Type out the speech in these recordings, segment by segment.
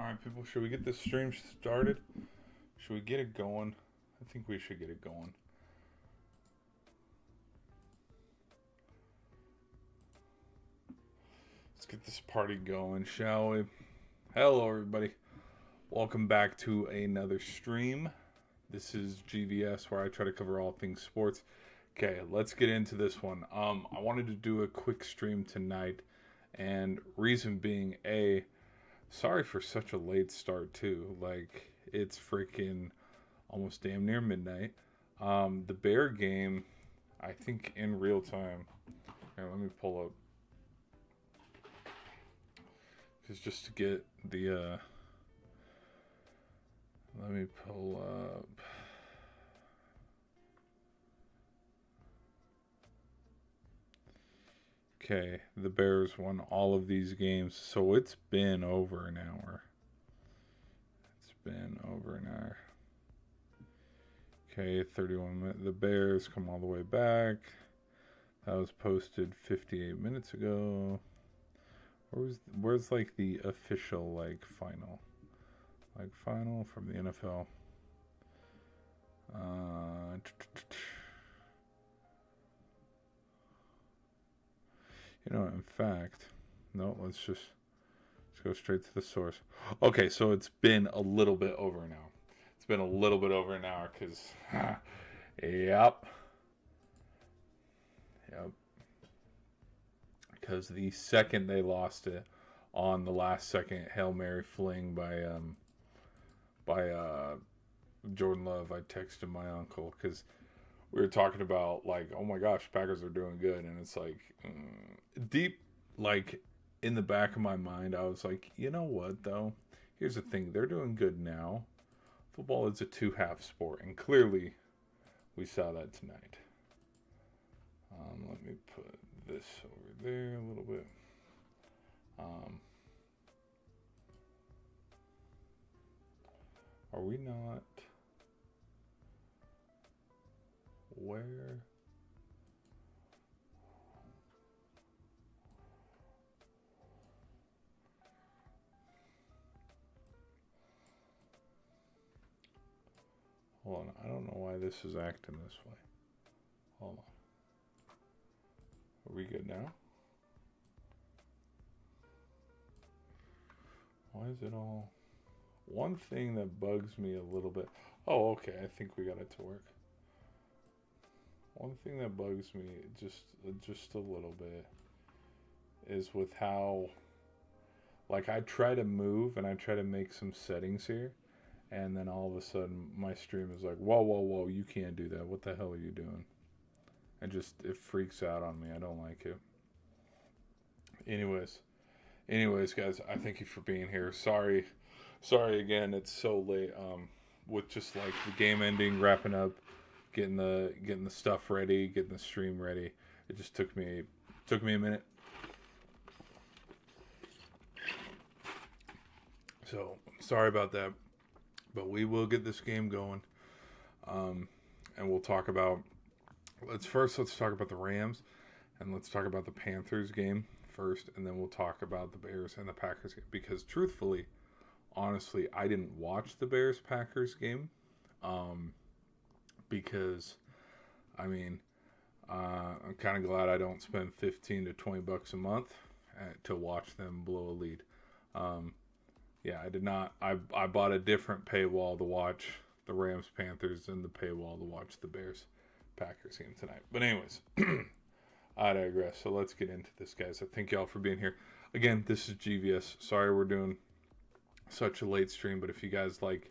Alright, people, should we get this stream started? Should we get it going? I think we should get it going. Let's get this party going, shall we? Hello, everybody. Welcome back to another stream. This is GVS, where I try to cover all things sports. Okay, let's get into this one. I wanted to do a quick stream tonight, and reason being, sorry for such a late start too. Like, it's freaking almost damn near midnight. The Bear game, I think in real time. Here, let me pull up. Because just to get the, let me pull up. Okay, the Bears won all of these games, so it's been over an hour. It's been over an hour. Okay, 31 minutes. The Bears come all the way back. That was posted 58 minutes ago. Where's like the official final from the NFL? In fact, no. Let's go straight to the source. Okay, so it's been a little bit over an hour. It's been a little bit over an hour because, yep. Because the second they lost it on the last second Hail Mary fling by Jordan Love, I texted my uncle because we were talking about oh my gosh, Packers are doing good, and it's deep in the back of my mind, I was like, you know what though? Here's the thing: they're doing good now. Football is a two-half sport, and clearly, we saw that tonight. Let me put this over there a little bit. Are we not? Where? Hold on, I don't know why this is acting this way. Hold on. Are we good now? Why is it all... One thing that bugs me a little bit... Oh, okay, I think we got it to work. One thing that bugs me just a little bit is with how... I try to move and I try to make some settings here, and then all of a sudden my stream is like, whoa, you can't do that. What the hell are you doing? And it freaks out on me. I don't like it. Anyways, guys, I thank you for being here. Sorry again. It's so late. With just the game ending, wrapping up, getting the stuff ready, getting the stream ready. It just took me a minute. So sorry about that, but we will get this game going. And we'll talk about. Let's talk about the Rams, and let's talk about the Panthers game first, and then we'll talk about the Bears and the Packers game. Because truthfully, honestly, I didn't watch the Bears-Packers game, because, I'm kind of glad I don't spend $15 to $20 a month to watch them blow a lead. I did not. I bought a different paywall to watch the Rams-Panthers and the paywall to watch the Bears-Packers game tonight. But anyways, I digress. So let's get into this, guys. I thank y'all for being here. Again, this is GVS. Sorry we're doing such a late stream, but if you guys like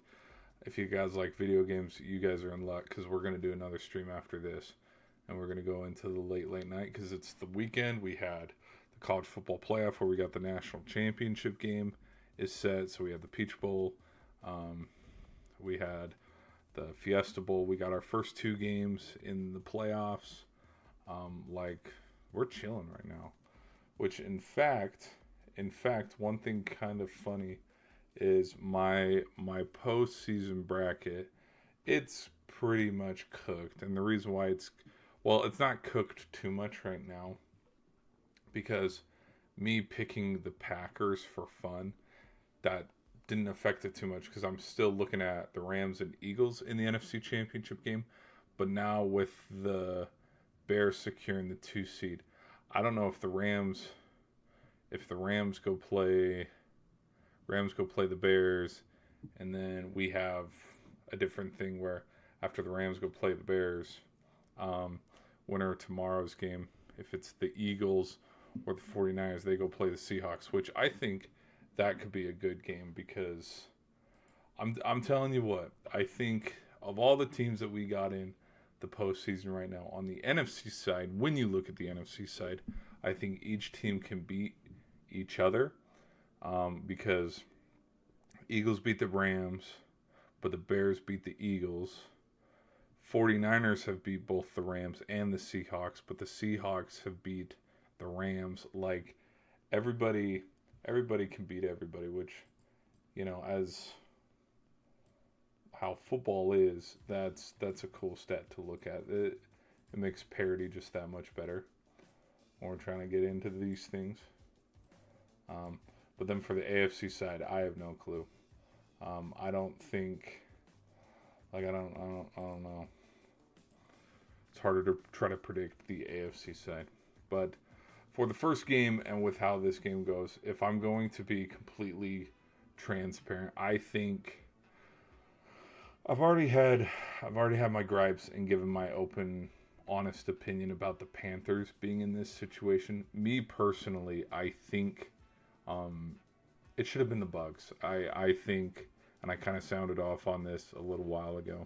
video games, you guys are in luck, because we're going to do another stream after this, and we're going to go into the late night because it's the weekend. We had the college football playoff where we got the national championship game is set, so we have the Peach Bowl, we had the Fiesta Bowl. We got our first two games in the playoffs. We're chilling right now, which in fact, one thing kind of funny is my postseason bracket. It's pretty much cooked, and the reason why it's not cooked too much right now, because me picking the Packers for fun, that didn't affect it too much because I'm still looking at the Rams and Eagles in the NFC Championship game. But now with the Bears securing the 2 seed, I don't know if the Rams go play the Bears, and then we have a different thing where after the Rams go play the Bears, winner of tomorrow's game, if it's the Eagles or the 49ers, they go play the Seahawks, which I think that could be a good game because I'm telling you what, I think of all the teams that we got in the postseason right now on the NFC side, when you look at the NFC side, I think each team can beat each other because Eagles beat the Rams, but the Bears beat the Eagles. 49ers have beat both the Rams and the Seahawks, but the Seahawks have beat the Rams. Like, everybody can beat everybody, which, as how football is, that's a cool stat to look at. It makes parity just that much better when we're trying to get into these things. But then for the AFC side, I have no clue. I don't think, I don't know. It's harder to try to predict the AFC side. But for the first game and with how this game goes, if I'm going to be completely transparent, I think I've already had my gripes and given my open, honest opinion about the Panthers being in this situation. Me personally, I think it should have been the Bucs. I think, and I kind of sounded off on this a little while ago.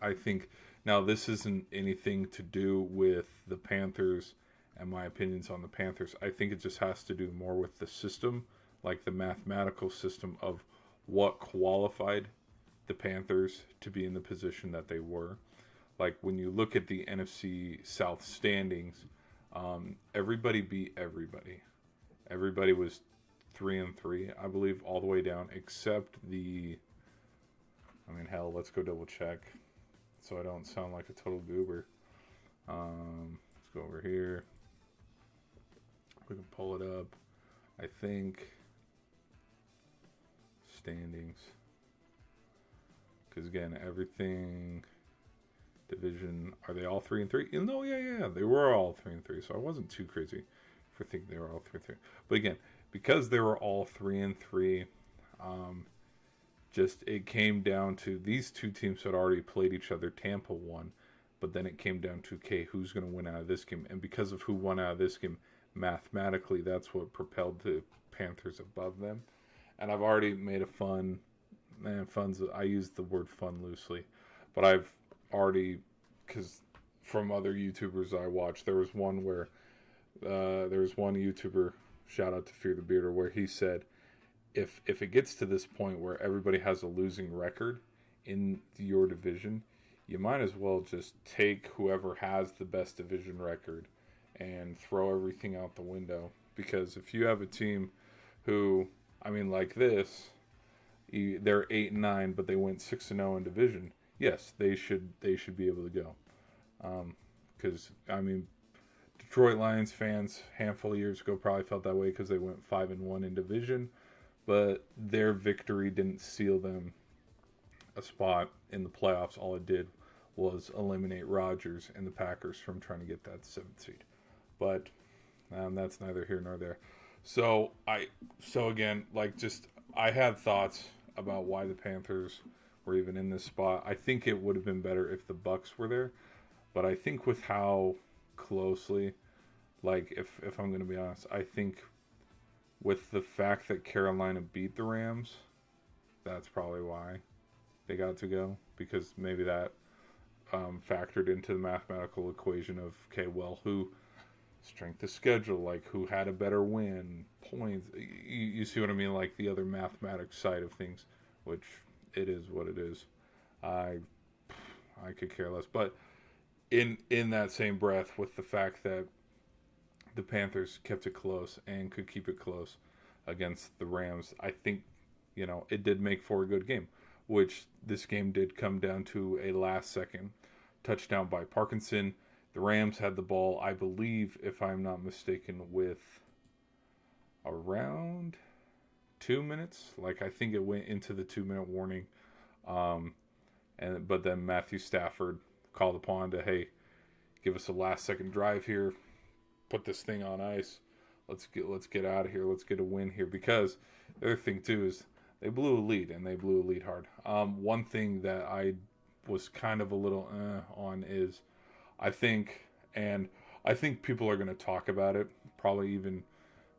I think, now this isn't anything to do with the Panthers and my opinions on the Panthers. I think it just has to do more with the system, like the mathematical system of what qualified the Panthers to be in the position that they were. Like, when you look at the NFC South standings, everybody beat everybody. Everybody was 3-3, I believe, all the way down, except let's go double check so I don't sound like a total goober. Let's go over here. We can pull it up. I think standings, because again, everything division, are they all 3-3? No, yeah, they were all 3-3, so I wasn't too crazy for thinking they were all 3-3. But again, because they were all 3-3, just it came down to these two teams had already played each other. Tampa won, but then it came down to, okay, who's going to win out of this game? And because of who won out of this game, mathematically, that's what propelled the Panthers above them. And I've already made I use the word fun loosely, but I've already, because from other YouTubers I watched, there was one where there was one YouTuber, shout out to Fear the Bearder, where he said, if it gets to this point where everybody has a losing record in your division, you might as well just take whoever has the best division record and throw everything out the window. Because if you have a team who, like this, they're 8-9, but they went 6-0 in division, yes, they should be able to go. Because Detroit Lions fans, handful of years ago, probably felt that way because they went 5-1 in division, but their victory didn't seal them a spot in the playoffs. All it did was eliminate Rodgers and the Packers from trying to get that 7th seed. But that's neither here nor there. So again, I had thoughts about why the Panthers were even in this spot. I think it would have been better if the Bucs were there, but I think with how closely, if I'm going to be honest, I think with the fact that Carolina beat the Rams, that's probably why they got to go, because maybe that factored into the mathematical equation of, okay, well, who strength of schedule, who had a better win, points, you see what I mean, the other mathematics side of things, which it is what it is. I could care less, but in that same breath, with the fact that the Panthers kept it close and could keep it close against the Rams, I think, it did make for a good game, which this game did come down to a last-second touchdown by Parkinson. The Rams had the ball, I believe, if I'm not mistaken, with around 2 minutes. Like I think it went into the 2 minute warning. But then Matthew Stafford called upon to, hey, give us a last second drive here, put this thing on ice. Let's get out of here. Let's get a win here. Because the other thing too is they blew a lead, and they blew a lead hard. One thing that I was kind of a little on is I think people are going to talk about it probably even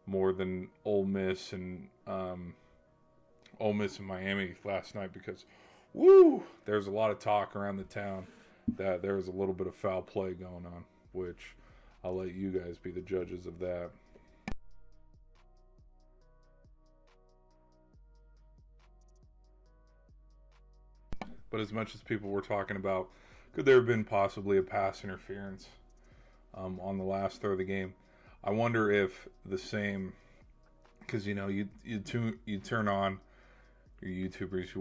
more than Ole Miss and Miami last night, because there's a lot of talk around the town that there's a little bit of foul play going on, which I'll let you guys be the judges of that. But as much as people were talking about, could there have been possibly a pass interference on the last throw of the game? I wonder if the same, because you turn on your YouTubers,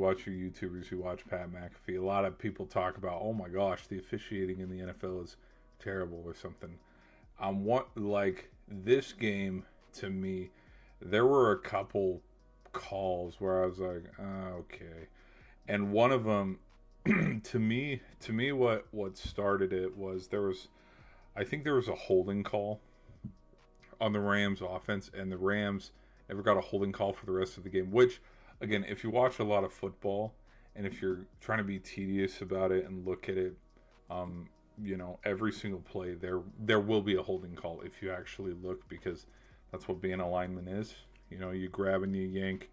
you watch Pat McAfee. A lot of people talk about, oh my gosh, the officiating in the NFL is terrible or something. Like this game, to me, there were a couple calls where I was like, okay. And one of them, to me, what started it was I think there was a holding call on the Rams offense, and the Rams never got a holding call for the rest of the game. Which, again, if you watch a lot of football, and if you're trying to be tedious about it and look at it, every single play there will be a holding call if you actually look, because that's what being a lineman is. You grab and you yank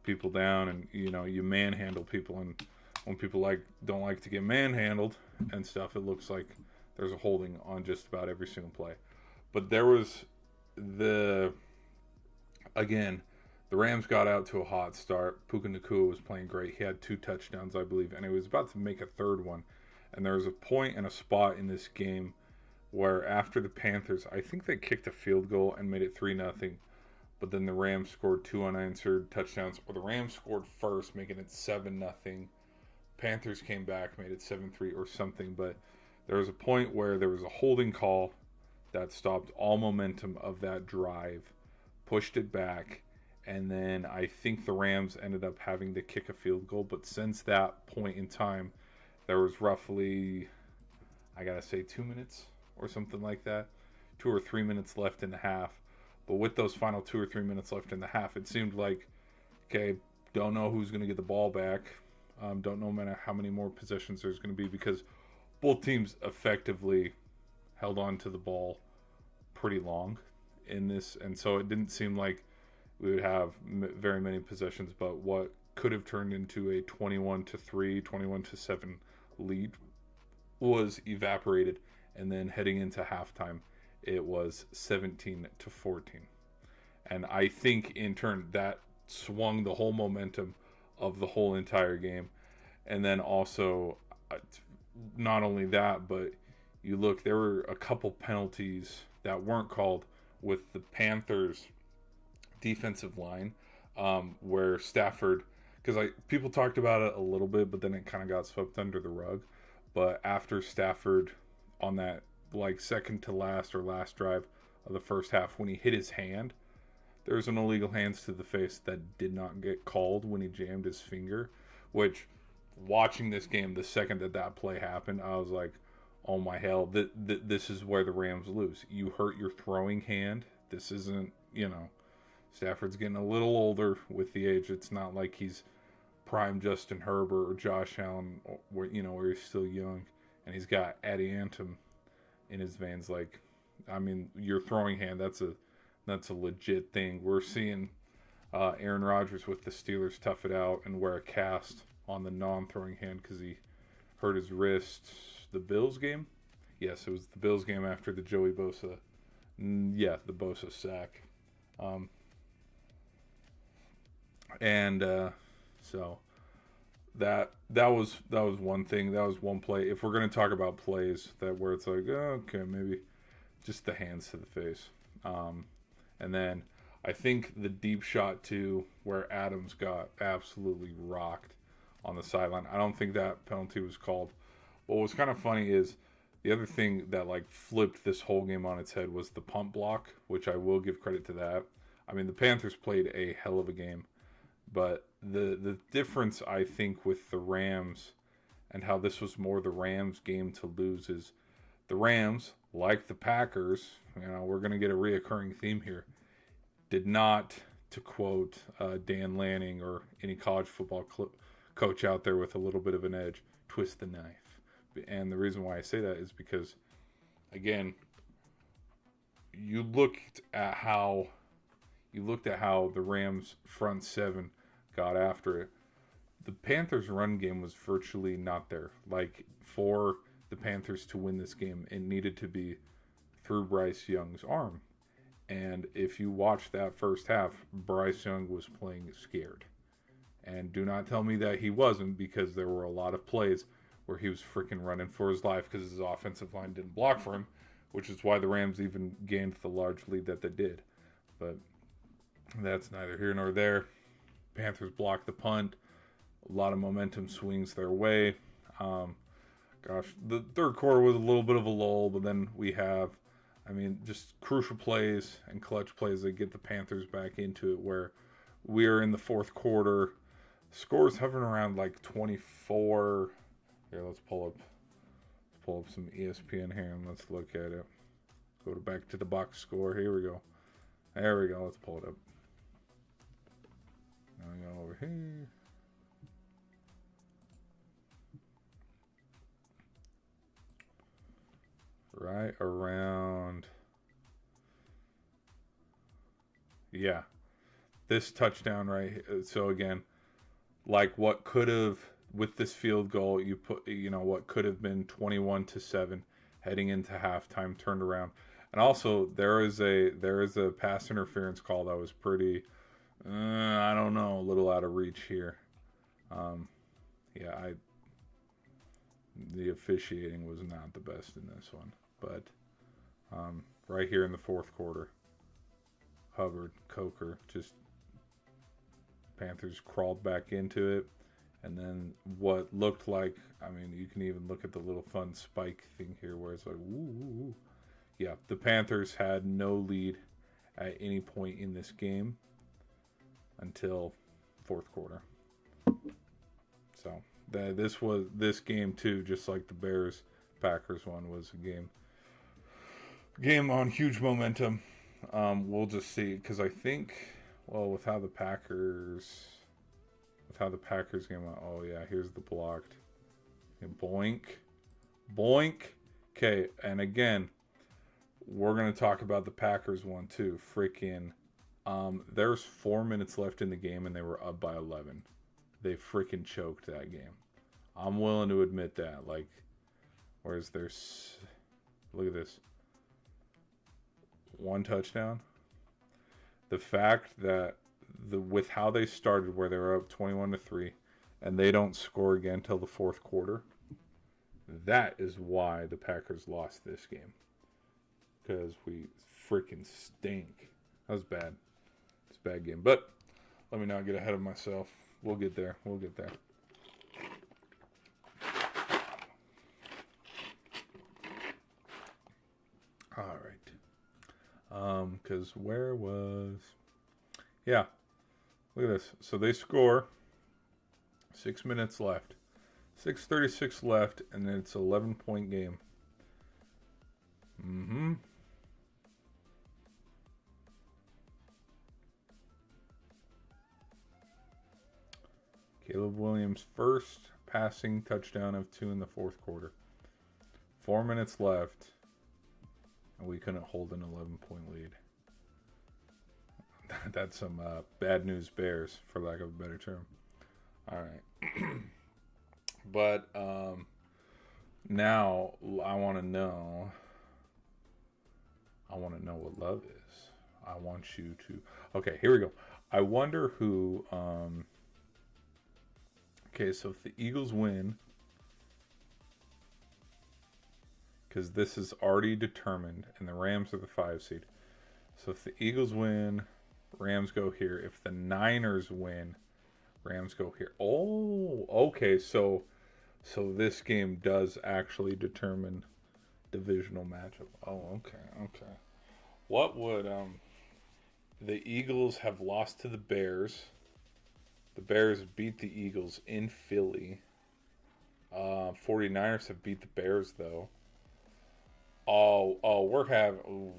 people down, and you manhandle people, and when people don't like to get manhandled and stuff, it looks like there's a holding on just about every single play. But there was the Rams got out to a hot start. Puka Nacua was playing great. He had 2 touchdowns, I believe, and he was about to make a third one. And there was a point and a spot in this game where after the Panthers, I think they kicked a field goal and made it 3-0. But then the Rams scored 2 unanswered touchdowns. Or the Rams scored first, making it 7-0. Panthers came back, made it 7-3 or something. But there was a point where there was a holding call that stopped all momentum of that drive, pushed it back, and then I think the Rams ended up having to kick a field goal. But since that point in time, there was roughly, I gotta say, 2 minutes or something like that, 2 or 3 minutes left in the half. But with those final 2 or 3 minutes left in the half, it seemed like, okay, don't know who's going to get the ball back. Don't know how many more possessions there's going to be, because both teams effectively held on to the ball pretty long in this. And so it didn't seem like we would have very many possessions, but what could have turned into a 21-3, 21-7 lead was evaporated. And then heading into halftime, it was 17-14. And I think in turn that swung the whole momentum of the whole entire game. And then also, not only that, but you look, there were a couple penalties that weren't called with the Panthers defensive line, where Stafford, because people talked about it a little bit, but then it kind of got swept under the rug. But after Stafford, on that second to last or last drive of the first half, when he hit his hand, there's an illegal hands to the face that did not get called when he jammed his finger. Which, watching this game, the second that play happened, I was like, oh my hell, this is where the Rams lose. You hurt your throwing hand. This isn't, Stafford's getting a little older with the age. It's not like he's prime Justin Herbert or Josh Allen, where he's still young and he's got Eddie Anthem in his veins. Your throwing hand, that's a legit thing. We're seeing Aaron Rodgers with the Steelers tough it out and wear a cast on the non-throwing hand because he hurt his wrist. The Bills game? Yes, it was the Bills game after the Joey Bosa. The Bosa sack. So that was one thing. That was one play. If we're going to talk about plays where it's like, oh, okay, maybe just the hands to the face. And then I think the deep shot too, where Adams got absolutely rocked on the sideline. I don't think that penalty was called. What was kind of funny is the other thing that flipped this whole game on its head was the punt block, which I will give credit to that. The Panthers played a hell of a game. But the difference, I think, with the Rams and how this was more the Rams' game to lose is the Rams, like the Packers, we're going to get a reoccurring theme here, did not, to quote Dan Lanning or any college football coach out there with a little bit of an edge, twist the knife. And the reason why I say that is because, again, you looked at how the Rams front seven got after it. The Panthers' run game was virtually not there. Like, for the Panthers to win this game, it needed to be through Bryce Young's arm. And if you watch that first half, Bryce Young was playing scared. And do not tell me that he wasn't, because there were a lot of plays where he was freaking running for his life because his offensive line didn't block for him, which is why the Rams even gained the large lead that they did. But that's neither here nor there. Panthers blocked the punt. A lot of momentum swings their way. The third quarter was a little bit of a lull, but then we have, just crucial plays and clutch plays that get the Panthers back into it, where we are in the fourth quarter. Scores hovering around like 24. Here, let's pull up some ESPN here and let's look at it. Back to the box score. Here we go. There we go. Let's pull it up. Now we go over here. Right around. Yeah. This touchdown right here. So again, like what could have, with this field goal, you put, what could have been 21-7 heading into halftime turned around. And also there is a pass interference call that was pretty, I don't know, a little out of reach here. The officiating was not the best in this one. But right here in the fourth quarter, Hubbard, Coker, just Panthers crawled back into it. And then what looked like, you can even look at the little fun spike thing here where it's like, woo. Yeah, the Panthers had no lead at any point in this game until fourth quarter. So this game too, just like the Bears-Packers one, was a game on huge momentum. We'll just see, because I think, with how the Packers game went, oh yeah, here's the blocked. And boink. Okay, and again, we're going to talk about the Packers one too. Freaking, there's 4 minutes left in the game and they were up by 11. They freaking choked that game. I'm willing to admit that. Like, where's their... Look at this. 1 touchdown. The fact that with how they started, where they were up 21-3, and they don't score again till the fourth quarter, that is why the Packers lost this game. Because we freaking stink. That was bad. It's a bad game. But let me not get ahead of myself. We'll get there. All right. Because where was... Yeah. Look at this. So they score. 6 minutes left. 6:36 left, and then it's an 11-point game. Caleb Williams' first passing touchdown of 2 in the fourth quarter. 4 minutes left, and we couldn't hold an 11-point lead. That's some bad news Bears, for lack of a better term. All right. But now I want to know what love is. I want you to... Okay, here we go. I wonder who... Okay, so if the Eagles win, because this is already determined, and the Rams are the 5 seed. So if the Eagles win, Rams go here. If the Niners win, Rams go here. Oh, okay. So this game does actually determine divisional matchup. Oh, okay. What would the Eagles have lost to the Bears? The Bears beat the Eagles in Philly. 49ers have beat the Bears, though. We're having... Ooh.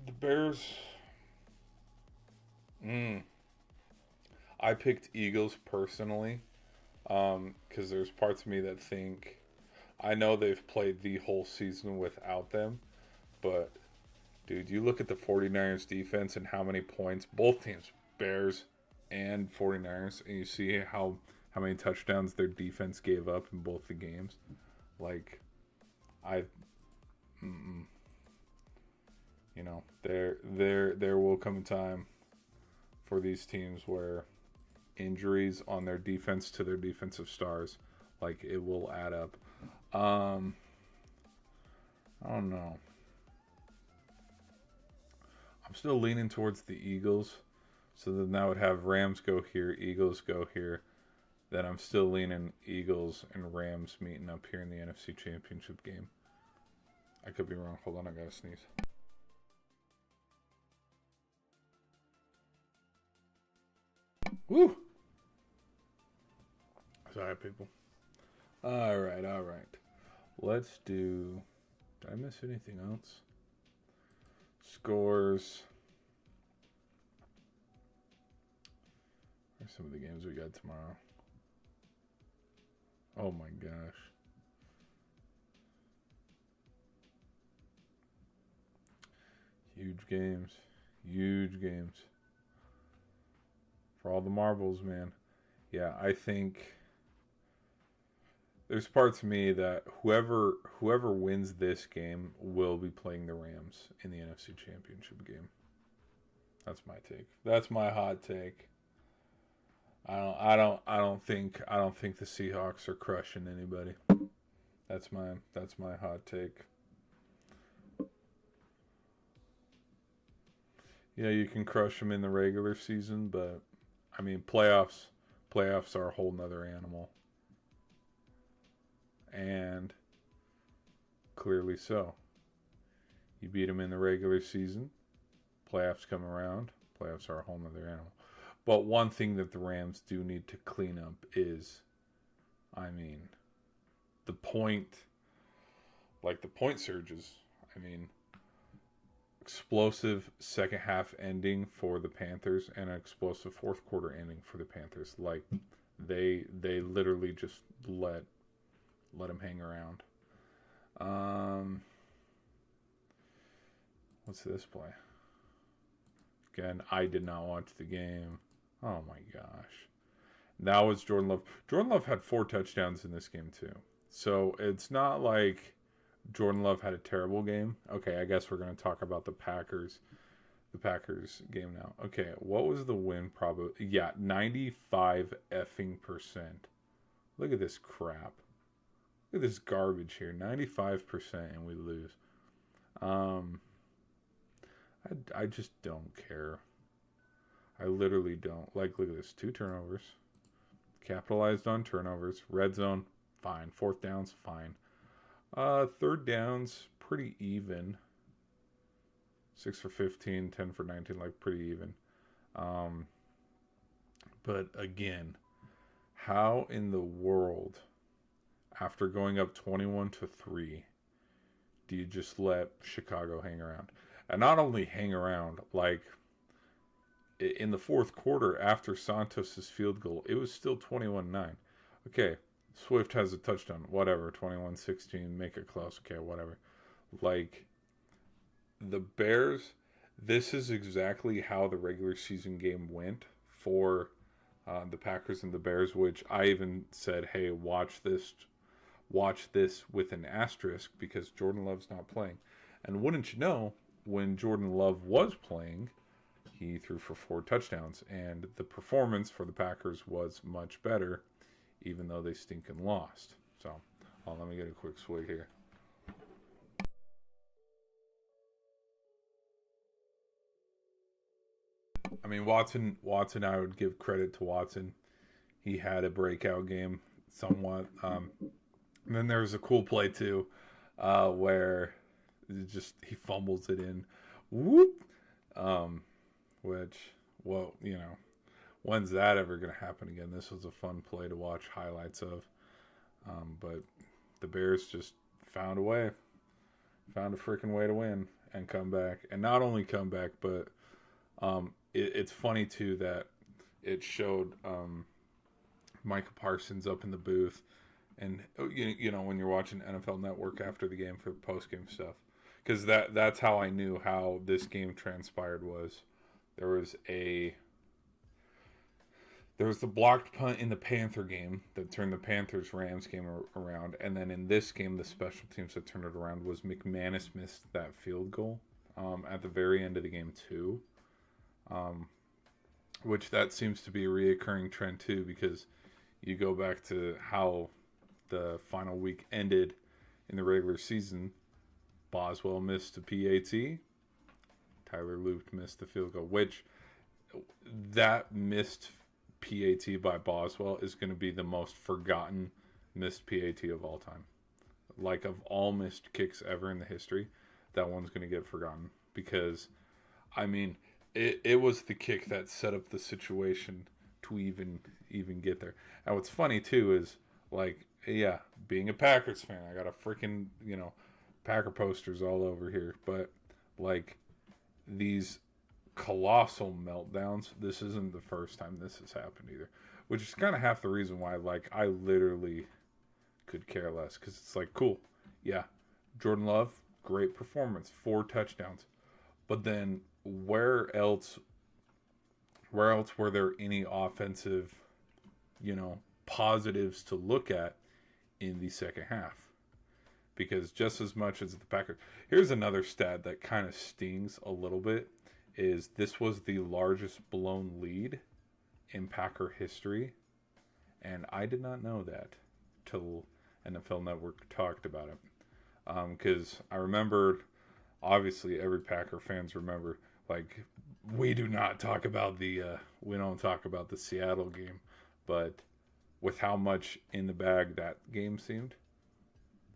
The Bears... I picked Eagles personally. Because there's parts of me that think... I know they've played the whole season without them. But, dude, you look at the 49ers defense and how many points... Both teams, Bears and 49ers, and you see how many touchdowns their defense gave up in both the games. Like, you know, there will come a time for these teams where injuries on their defense to their defensive stars, like, it will add up. I don't know. I'm still leaning towards the Eagles. So then that would have Rams go here, Eagles go here. Then I'm still leaning Eagles and Rams meeting up here in the NFC Championship game. I could be wrong. Hold on, I gotta sneeze. Woo! Sorry, people. All right. Let's do... Did I miss anything else? Scores. Where's some of the games we got tomorrow? Oh my gosh. Huge games. Huge games. For all the marbles, man. Yeah, I think there's parts of me that whoever wins this game will be playing the Rams in the NFC Championship game. That's my take. That's my hot take. I don't think the Seahawks are crushing anybody. That's my hot take. Yeah, you can crush them in the regular season, but I mean playoffs are a whole nother animal. And clearly so. You beat them in the regular season, playoffs come around, playoffs are a whole nother animal. But one thing that the Rams do need to clean up is, I mean, the point surges. I mean, explosive second half ending for the Panthers and an explosive fourth quarter ending for the Panthers. Like, they literally just let them hang around. What's this play? Again, I did not watch the game. Oh my gosh. That was Jordan Love. Jordan Love had 4 touchdowns in this game too. So it's not like Jordan Love had a terrible game. Okay, I guess we're going to talk about the Packers game now. Okay, what was the win probability? Yeah, 95 effing percent. Look at this crap. Look at this garbage here. 95% and we lose. I just don't care. I literally don't. Like, look at this. 2 turnovers. Capitalized on turnovers. Red zone, fine. 4th downs, fine. 3rd downs, pretty even. 6 for 15, 10 for 19, like pretty even. But again, how in the world, after going up 21-3, do you just let Chicago hang around? And not only hang around, like, in the 4th quarter after Santos' field goal, it was still 21-9. Okay, Swift has a touchdown, whatever, 21-16, make it close, okay, whatever. Like, the Bears, this is exactly how the regular season game went for the Packers and the Bears, which I even said, hey, watch this with an asterisk because Jordan Love's not playing. And wouldn't you know, when Jordan Love was playing, he threw for 4 touchdowns, and the performance for the Packers was much better, even though they stinking lost. So, let me get a quick swig here. I mean, Watson, I would give credit to Watson. He had a breakout game, somewhat. And then there was a cool play, too, where he fumbles it in. Whoop! Which well, when's that ever going to happen again? This was a fun play to watch highlights of. But the Bears just found a freaking way to win and come back. And not only come back, but it's funny too that it showed Micah Parsons up in the booth. And, when you're watching NFL Network after the game for post-game stuff. Because that's how I knew how this game transpired was there was the blocked punt in the Panther game that turned the Panthers-Rams game around. And then in this game, the special teams that turned it around was McManus missed that field goal at the very end of the game too. Which that seems to be a reoccurring trend too, because you go back to how the final week ended in the regular season. Boswell missed a PAT. Tyler Loop missed the field goal, which that missed PAT by Boswell is going to be the most forgotten missed PAT of all time. Like, of all missed kicks ever in the history, that one's going to get forgotten. Because, I mean, it was the kick that set up the situation to even get there. And what's funny, too, is, like, yeah, being a Packers fan, I got a freaking, Packer posters all over here. But, like, these colossal meltdowns, this isn't the first time this has happened either. Which is kind of half the reason why, like, I literally could care less. Because it's like, cool, yeah, Jordan Love, great performance, 4 touchdowns. But then, where else were there any offensive, positives to look at in the second half? Because just as much as the Packers... Here's another stat that kind of stings a little bit, is this was the largest blown lead in Packer history. And I did not know that till NFL Network talked about it. Because I remember, obviously every Packer fans remember, like, we don't talk about the Seattle game, but with how much in the bag that game seemed,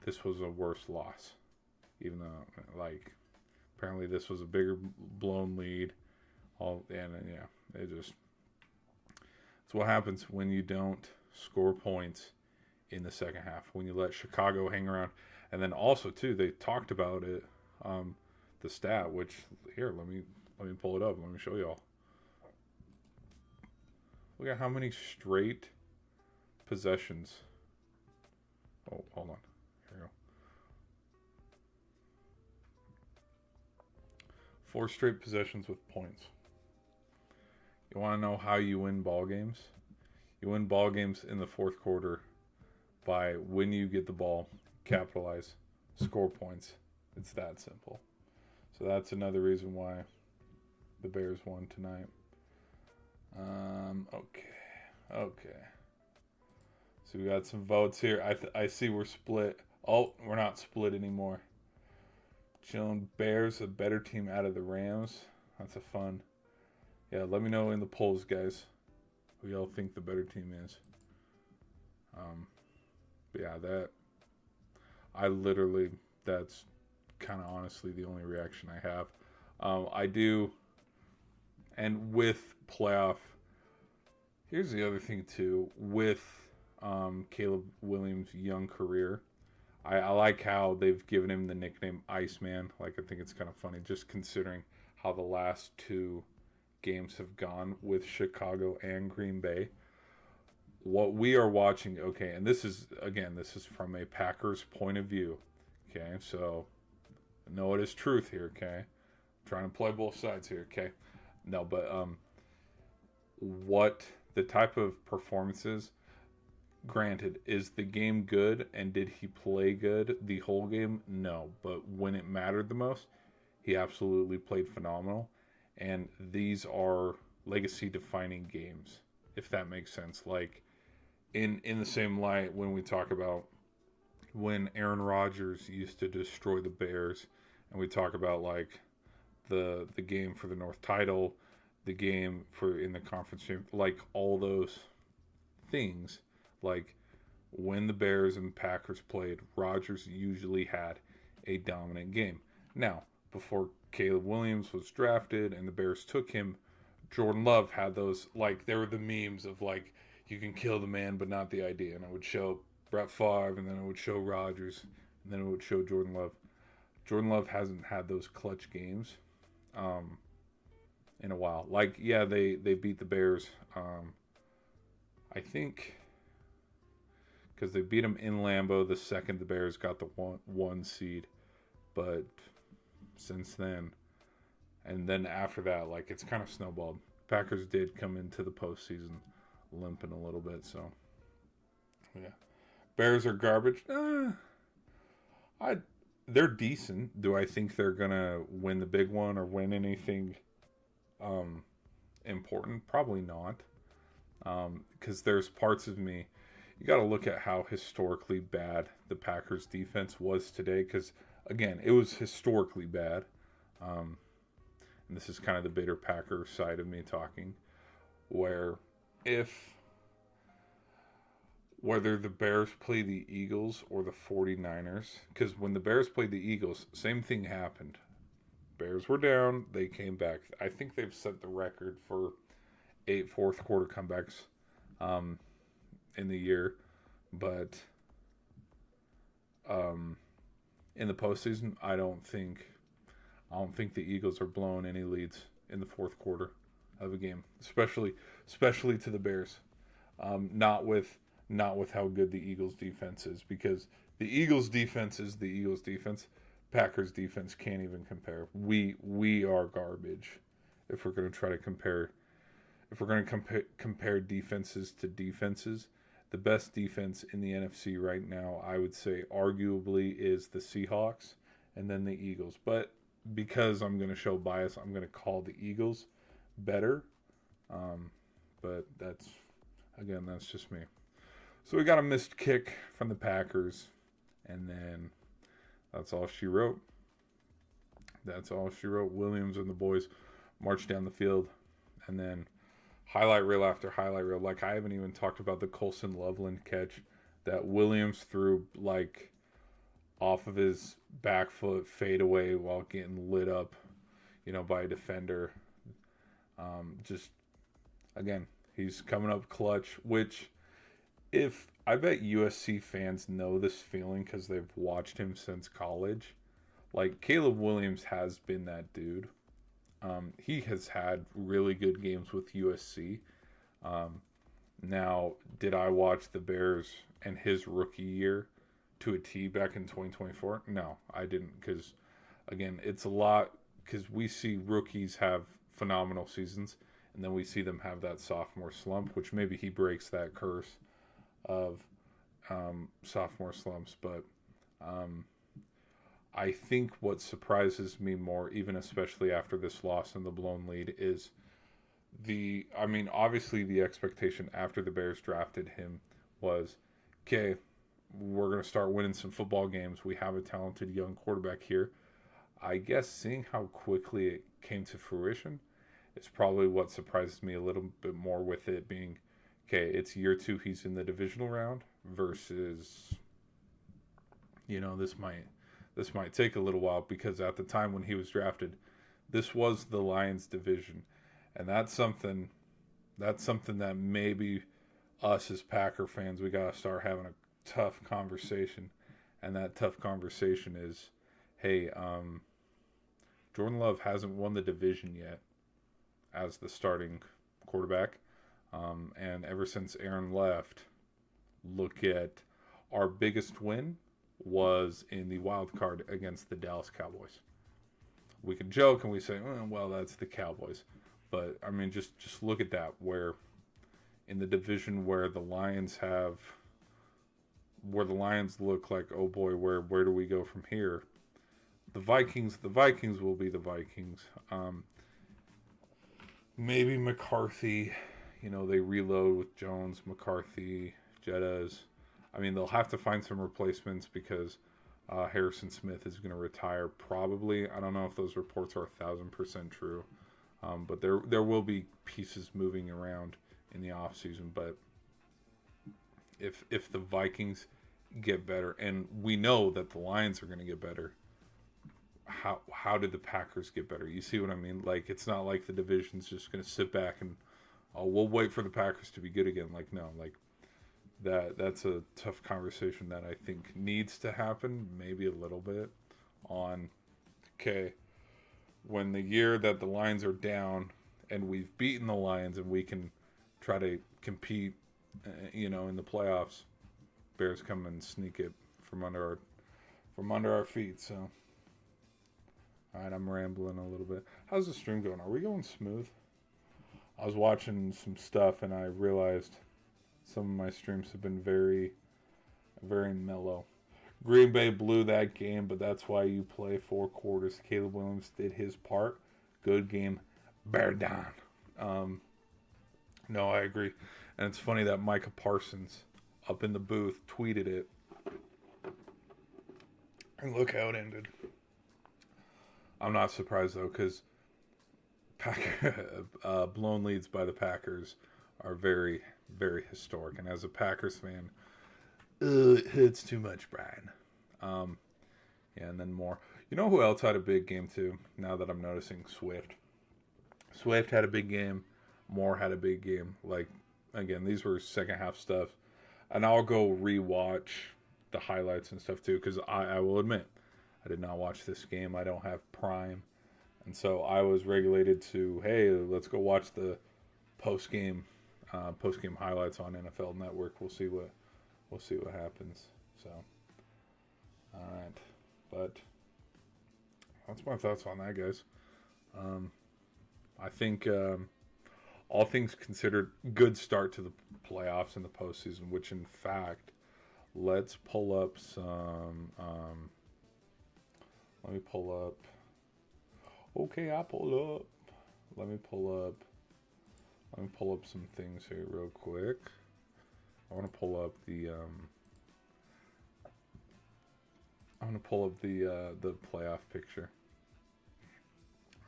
this was a worse loss. Even though, like, apparently this was a bigger blown lead. It's what happens when you don't score points in the second half, when you let Chicago hang around. And then also, too, they talked about it, the stat, which, here, let me pull it up. Let me show y'all. Look at how many straight possessions. Oh, hold on. Here we go. 4 straight possessions with points. You want to know how you win ball games? You win ball games in the fourth quarter by, when you get the ball, capitalize, score points. It's that simple. So that's another reason why the Bears won tonight. Okay. So we got some votes here. I see we're split. Oh, we're not split anymore. Chilling Bears, a better team out of the Rams. That's a fun. Yeah, let me know in the polls, guys, who y'all think the better team is. That's kind of honestly the only reaction I have. I do, and with playoff, here's the other thing too, with Caleb Williams' young career, I like how they've given him the nickname Iceman. Like, I think it's kind of funny, just considering how the last 2 games have gone with Chicago and Green Bay. What we are watching, okay, and this is from a Packers point of view, okay, so know it is truth here, okay, I'm trying to play both sides here, okay, no, but what the type of performances, granted, is the game good, and did he play good the whole game? No, but when it mattered the most, he absolutely played phenomenal. And these are legacy-defining games, if that makes sense. Like, in the same light, when we talk about when Aaron Rodgers used to destroy the Bears, and we talk about, like, the game for the North title, the game for in the conference championship, like, all those things, like, when the Bears and Packers played, Rodgers usually had a dominant game. Now, before Caleb Williams was drafted and the Bears took him, Jordan Love had those, like, there were the memes of, like, you can kill the man but not the idea. And I would show Brett Favre, and then I would show Rodgers, and then it would show Jordan Love. Jordan Love hasn't had those clutch games in a while. Like, yeah, they beat the Bears. I think because they beat them in Lambeau the second the Bears got the one seed. But since then, and then after that, like, it's kind of snowballed. Packers did come into the postseason limping a little bit, so yeah. Bears are garbage. They're decent. Do I think they're gonna win the big one or win anything important? Probably not. Because there's parts of me. You got to look at how historically bad the Packers defense was today. Because again, it was historically bad. And this is kind of the bitter Packer side of me talking, where whether the Bears play the Eagles or the 49ers, because when the Bears played the Eagles, same thing happened. Bears were down, they came back. I think they've set the record for 8 fourth quarter comebacks in the year, but in the postseason, I don't think the Eagles are blowing any leads in the fourth quarter of a game, especially to the Bears. Not with how good the Eagles defense is, because the Eagles defense is the Eagles defense. Packers defense can't even compare. We are garbage if we're going to try to compare. If we're going to compare defenses to defenses, the best defense in the NFC right now, I would say, arguably, is the Seahawks and then the Eagles. But because I'm going to show bias, I'm going to call the Eagles better. But that's just me. So we got a missed kick from the Packers, and then that's all she wrote. Williams and the boys marched down the field, and then highlight reel after highlight reel. Like, I haven't even talked about the Colson Loveland catch that Williams threw, like, off of his back foot fadeaway while getting lit up, by a defender. Just, again, he's coming up clutch, which, if I bet USC fans know this feeling because they've watched him since college. Like, Caleb Williams has been that dude. He has had really good games with USC. Now, did I watch the Bears and his rookie year to a T back in 2024? No, I didn't, because, again, it's a lot, because we see rookies have phenomenal seasons, and then we see them have that sophomore slump, which maybe he breaks that curse of sophomore slumps. But I think what surprises me more, even especially after this loss and the blown lead, is obviously the expectation after the Bears drafted him was, okay, we're going to start winning some football games. We have a talented young quarterback here. I guess seeing how quickly it came to fruition is probably what surprises me a little bit more, with it being, okay, it's year 2, he's in the divisional round, versus, this might take a little while, because at the time when he was drafted, this was the Lions division. And that's something that maybe us as Packer fans, we got to start having a tough conversation. And that tough conversation is, hey, Jordan Love hasn't won the division yet as the starting quarterback. And ever since Aaron left, look at our biggest win was in the wild card against the Dallas Cowboys. We can joke and we say, well, that's the Cowboys. But, just look at that, where in the division where the Lions look like, oh boy, where do we go from here? The Vikings will be the Vikings. Maybe McCarthy, they reload with Jones, McCarthy, Jettas. They'll have to find some replacements, because Harrison Smith is going to retire probably. I don't know if those reports are 1,000% true, but there will be pieces moving around in the offseason. But if the Vikings get better, and we know that the Lions are going to get better, how did the Packers get better? You see what I mean? Like, it's not like the division's just going to sit back and, oh, we'll wait for the Packers to be good again. Like, no, like that's a tough conversation that I think needs to happen, maybe a little bit on, okay, when the year that the Lions are down and we've beaten the Lions and we can try to compete, in the playoffs, Bears come and sneak it from under our feet. So, all right, I'm rambling a little bit. How's the stream going? Are we going smooth? I was watching some stuff and I realized some of my streams have been very, very mellow. Green Bay blew that game, but that's why you play 4 quarters. Caleb Williams did his part. Good game. Bear down. No, I agree. And it's funny that Micah Parsons up in the booth tweeted it. And look how it ended. I'm not surprised, though, because blown leads by the Packers are very, very historic. And as a Packers fan, it hurts too much, Brian. Yeah, and then more. You know who else had a big game, too, now that I'm noticing? Swift. Swift had a big game. Moore had a big game. Like, again, these were second half stuff. And I'll go rewatch the highlights and stuff, too, because I will admit, I did not watch this game. I don't have Prime. And so I was regulated to, hey, let's go watch the post-game highlights on NFL Network. We'll see what happens. So, all right. But that's my thoughts on that, guys. I think all things considered, good start to the playoffs and the postseason, which in fact, let's pull up some, let me pull up, okay, I pulled up, let me pull up some things here real quick. I want to pull up the, the playoff picture.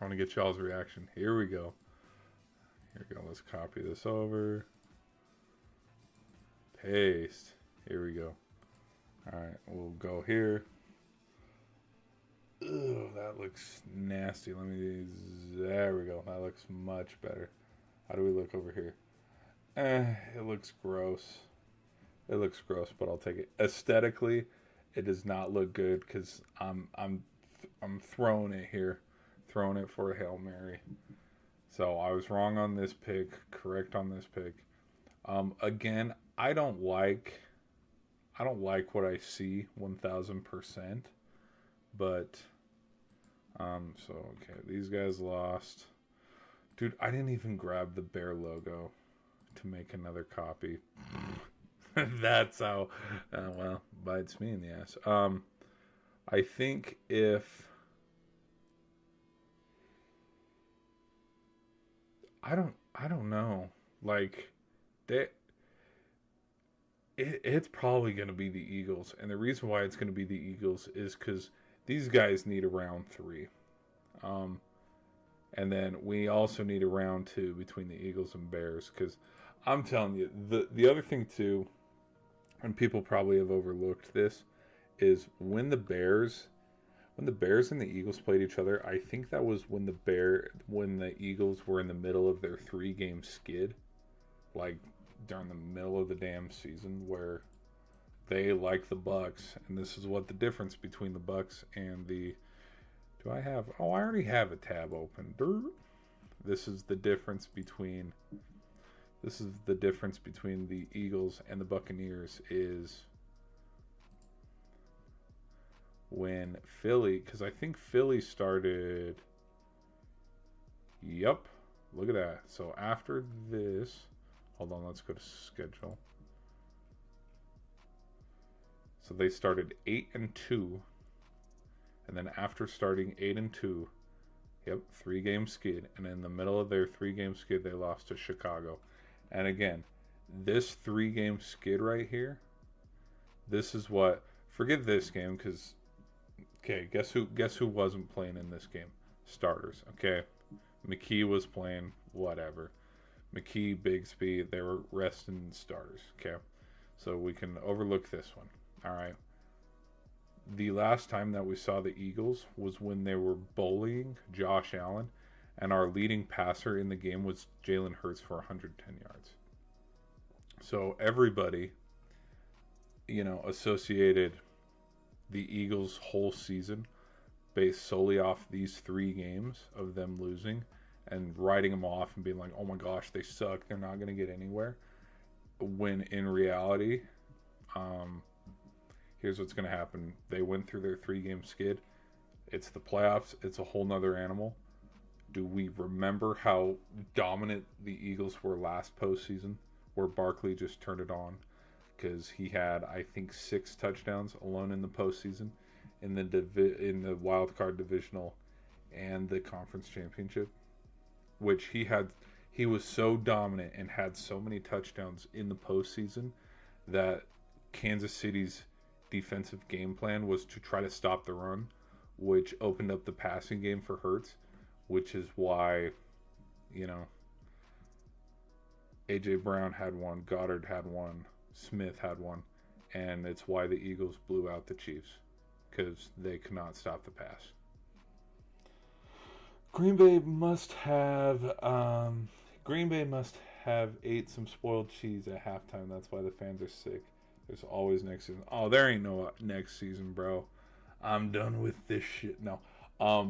I want to get y'all's reaction. Here we go. Here we go. Let's copy this over. Paste. Here we go. All right, we'll go here. Ugh, that looks nasty. There we go. That looks much better. How do we look over here? It looks gross. It looks gross, but I'll take it. Aesthetically, it does not look good because I'm throwing it here. Throwing it for a Hail Mary. So I was wrong on this pick, correct on this pick. Again, I don't like what I see 1000%. But so okay, these guys lost. Dude, I didn't even grab the Bear logo to make another copy. That's how well, bites me in the ass. I think if I don't know. Like, it's probably going to be the Eagles. And the reason why it's going to be the Eagles is because these guys need a round 3. And then we also need a round 2 between the Eagles and Bears. Because I'm telling you, the other thing too, and people probably have overlooked this, is when the Bears and the Eagles played each other, I think that was when the Eagles were in the middle of their 3-game skid, like during the middle of the damn season, where they like the Bucks, and this is what the difference between the Bucks and the. Do I have? Oh, I already have a tab open. This is the difference between. This is the difference between the Eagles and the Buccaneers is. When Philly, because I think Philly started. Yep, look at that. So after this, hold on, let's go to schedule. So they started 8-2, and then after starting 8-2, yep, 3-game skid, and in the middle of their 3-game skid, they lost to Chicago. And again, this 3-game skid right here, this is what. Forget this game because. Okay, guess who wasn't playing in this game? Starters. Okay, McKee was playing. Whatever. McKee, Bigsby, they were resting starters. Okay, so we can overlook this one. All right. the last time that we saw the Eagles was when they were bullying Josh Allen, and our leading passer in the game was Jalen Hurts for 110 yards. So everybody, associated the Eagles' whole season based solely off these 3 games of them losing and writing them off and being like, oh my gosh, they suck. They're not going to get anywhere. When in reality, here's what's going to happen. They went through their 3-game skid. It's the playoffs. It's a whole nother animal. Do we remember how dominant the Eagles were last postseason, where Barkley just turned it on? Because he had, I think, 6 touchdowns alone in the postseason, in the wild card divisional and the conference championship, which he was so dominant and had so many touchdowns in the postseason that Kansas City's defensive game plan was to try to stop the run, which opened up the passing game for Hurts, which is why, A.J. Brown had one, Goddard had one, Smith had one, and it's why the Eagles blew out the Chiefs, because they could not stop the pass. Green Bay must have ate some spoiled cheese at halftime. That's why the fans are sick. There's always next season. Oh, there ain't no next season, bro. I'm done with this shit. No. I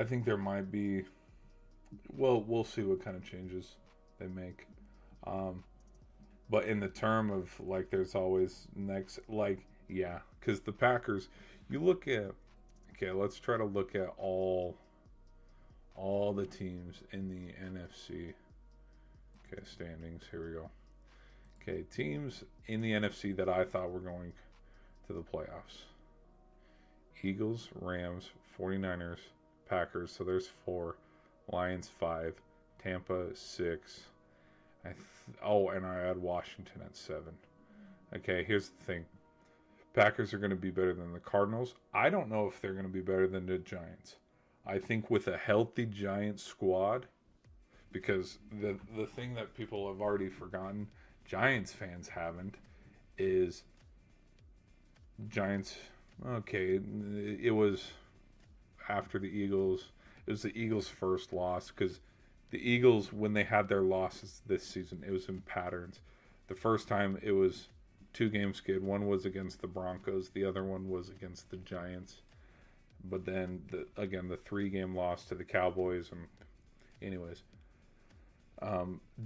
think there might be. Well, we'll see what kind of changes they make. But in the term of, like, there's always next, like, yeah. Because the Packers, you look at, okay, let's try to look at all the teams in the NFC. Okay, standings, here we go. Okay, teams in the NFC that I thought were going to the playoffs. Eagles, Rams, 49ers, Packers, so there's 4. Lions, 5. Tampa, 6. And I add Washington at 7. Okay, here's the thing. Packers are going to be better than the Cardinals. I don't know if they're going to be better than the Giants. I think with a healthy Giants squad, because the thing that people have already forgotten, Giants fans haven't, is Giants, okay, it was after the Eagles. It was the Eagles' first loss, because the Eagles, when they had their losses this season, it was in patterns. The first time it was 2-game skid. One was against the Broncos. The other one was against the Giants. But then, the 3-game loss to the Cowboys. And anyways,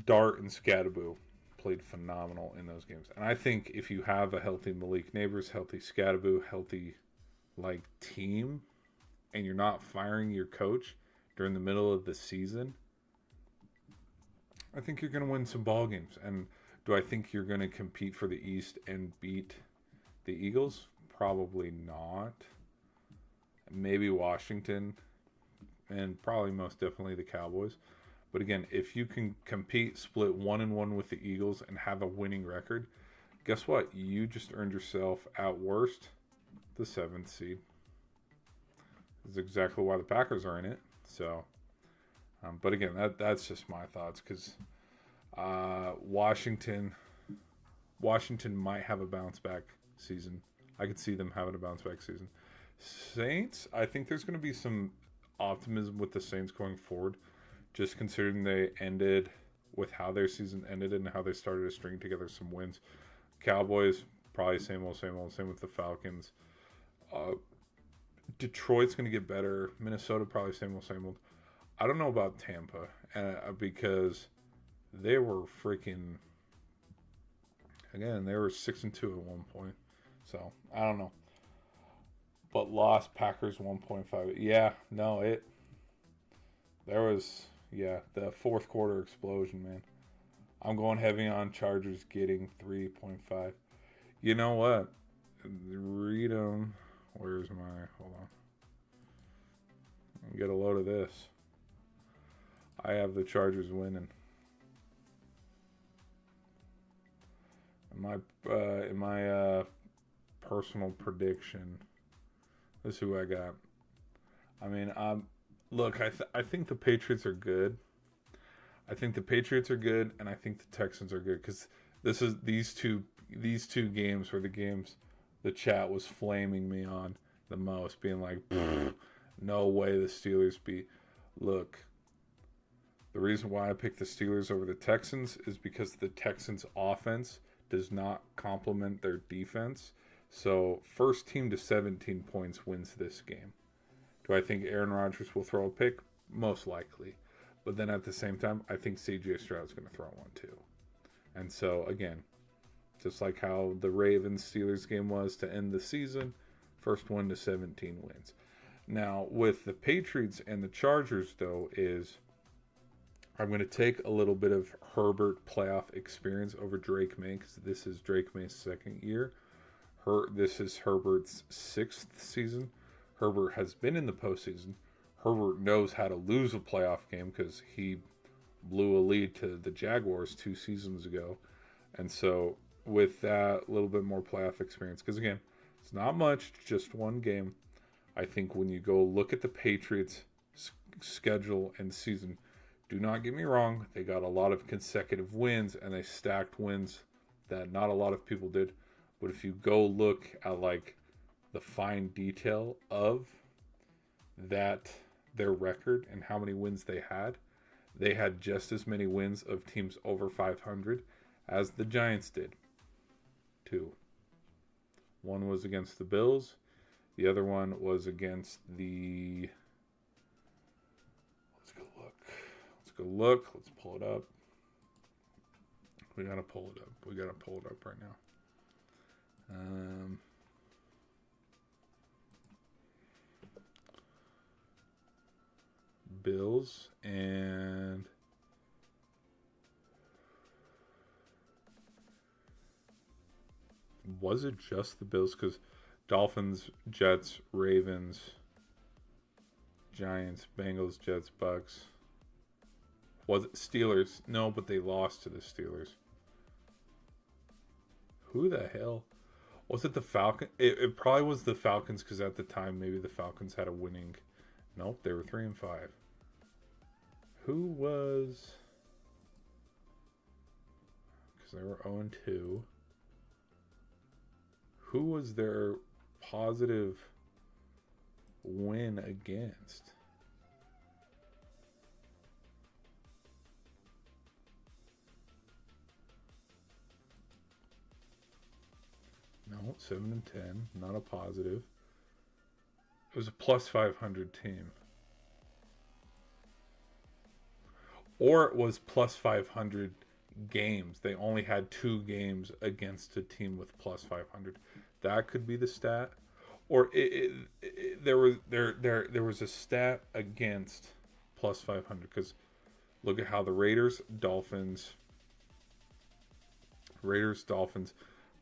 Dart and Scadaboo played phenomenal in those games. And I think if you have a healthy Malik Neighbors, healthy Scadaboo, healthy, team, and you're not firing your coach during the middle of the season, I think you're going to win some ball games. And do I think you're going to compete for the East and beat the Eagles? Probably not. Maybe Washington, and probably most definitely the Cowboys. But again, if you can compete, split 1-1 with the Eagles and have a winning record, guess what? You just earned yourself, at worst, the 7th seed. That's exactly why the Packers are in it. So, but again, that's just my thoughts, because Washington might have a bounce back season. I could see them having a bounce back season. Saints, I think there's going to be some optimism with the Saints going forward, just considering they ended with how their season ended and how they started to string together some wins. Cowboys, probably same old. Same with the Falcons. Detroit's going to get better. Minnesota, probably same old. I don't know about Tampa, because they were freaking, again, they were 6-2 at one point. So, I don't know. But lost Packers 1.5. Yeah, no, there was, the fourth quarter explosion, man. I'm going heavy on Chargers getting 3.5. You know what? Read them. Where's my, hold on. Get a load of this. I have the Chargers winning. In my personal prediction, this is who I got. I mean, look, I think the Patriots are good. I think the Patriots are good, and I think the Texans are good, because these two these two games were the games the chat was flaming me on the most, being like, no way the Steelers beat. Look, the reason why I picked the Steelers over the Texans is because the Texans' offense does not complement their defense. So, first team to 17 points wins this game. Do I think Aaron Rodgers will throw a pick? Most likely. But then at the same time, I think CJ Stroud's going to throw one too. And so, again, just like how the Ravens-Steelers game was to end the season, first one to 17 wins. Now, with the Patriots and the Chargers, though, is I'm going to take a little bit of Herbert playoff experience over Drake May, because this is Drake May's second year. This is Herbert's sixth season. Herbert has been in the postseason. Herbert knows how to lose a playoff game because he blew a lead to the Jaguars 2 seasons ago. And so with that little bit more playoff experience, because again, it's not much, just one game. I think when you go look at the Patriots' schedule and season, do not get me wrong, they got a lot of consecutive wins and they stacked wins that not a lot of people did. But if you go look at like the fine detail of that, their record and how many wins they had just as many wins of teams over 500 as the Giants did. 2. One was against the Bills. The other one was against the... Let's go look. Let's pull it up. We gotta pull it up right now. Bills and was it just the Bills? Because Dolphins, Jets, Ravens, Giants, Bengals, Jets, Bucks. Was it Steelers? No, but they lost to the Steelers. Who the hell? Was it the Falcons? It probably was the Falcons, because at the time maybe the Falcons had a winning... Nope, they were 3-5. Who was... Because they were 0-2. Who was their positive win against? No, 7-10, not a positive. It was a plus 500 team. Or it was plus 500 games. They only had 2 games against a team with plus 500. That could be the stat. Or there was a stat against plus 500, because look at how the Raiders, Dolphins,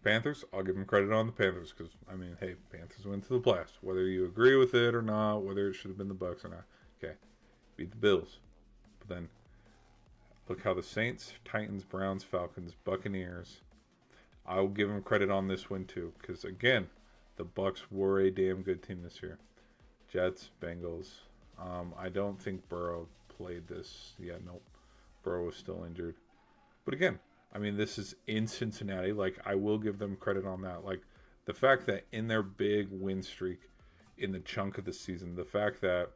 Panthers, I'll give them credit on the Panthers, because, I mean, hey, Panthers went to the playoffs. Whether you agree with it or not, whether it should have been the Bucks or not. Okay, beat the Bills. But then, look how the Saints, Titans, Browns, Falcons, Buccaneers, I will give them credit on this win too, because, again, the Bucks were a damn good team this year. Jets, Bengals. I don't think Burrow played this. Yeah, nope. Burrow was still injured. But again, I mean, this is in Cincinnati. Like, I will give them credit on that. Like, the fact that in their big win streak in the chunk of the season, the fact that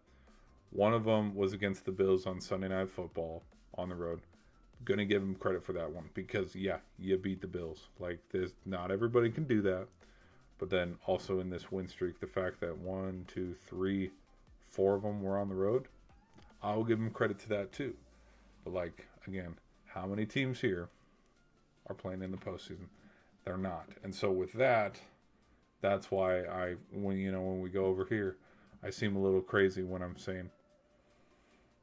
one of them was against the Bills on Sunday Night Football on the road, going to give them credit for that one. Because, yeah, you beat the Bills. Like, not everybody can do that. But then also in this win streak, the fact that 1, 2, 3, 4 of them were on the road, I will give them credit to that too. But, like, again, how many teams here are playing in the postseason? They're not. And so with that, that's why when we go over here, I seem a little crazy when I'm saying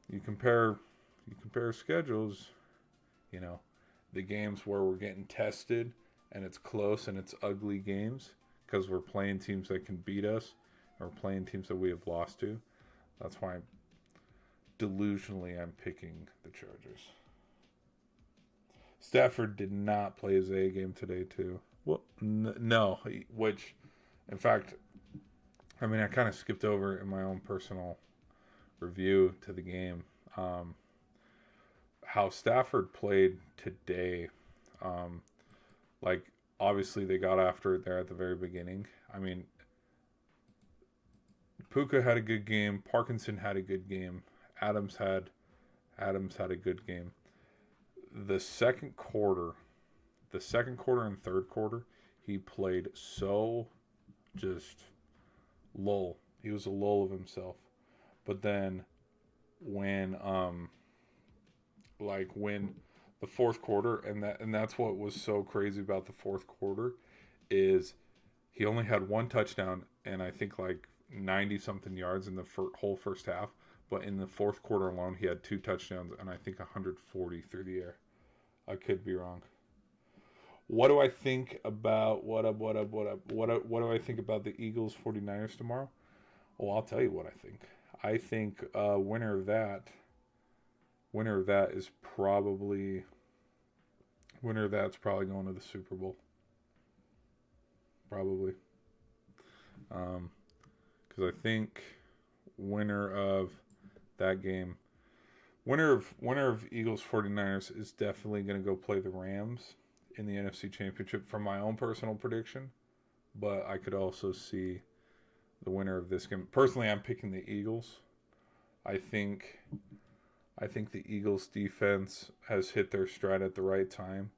you compare schedules, the games where we're getting tested and it's close and it's ugly games because we're playing teams that can beat us or playing teams that we have lost to. That's why delusionally I'm picking the Chargers. Stafford did not play his A game today, too. Well, no. Which, in fact, I mean, I kind of skipped over in my own personal review to the game. How Stafford played today. Like, obviously they got after it there at the very beginning. I mean, Puka had a good game. Parkinson had a good game. Adams had a good game. The second quarter, and third quarter, he played so just lull. He was a lull of himself. But then when when the fourth quarter, and that's what was so crazy about the fourth quarter is he only had one touchdown and I think like 90 something yards in the whole first half, but in the fourth quarter alone he had two touchdowns and I think 140 through the air. I could be wrong. What do I think about what do I think about the Eagles 49ers tomorrow? Well, I'll tell you what I think. I think winner of that is probably winner of that's probably going to the Super Bowl. Probably. Because I think winner of that game, winner of Eagles 49ers is definitely going to go play the Rams in the NFC Championship from my own personal prediction. But I could also see the winner of this game. Personally, I'm picking the Eagles. I think the Eagles defense has hit their stride at the right time.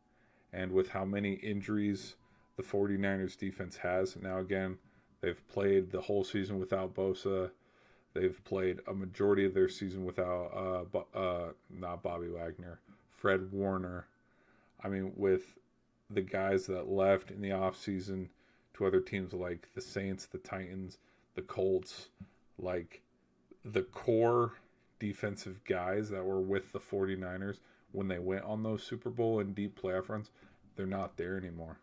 And with how many injuries the 49ers defense has, now again, they've played the whole season without Bosa. They've played a majority of their season without, not Bobby Wagner, Fred Warner. I mean, with the guys that left in the offseason to other teams like the Saints, the Titans, the Colts, like the core defensive guys that were with the 49ers when they went on those Super Bowl and deep playoff runs, they're not there anymore.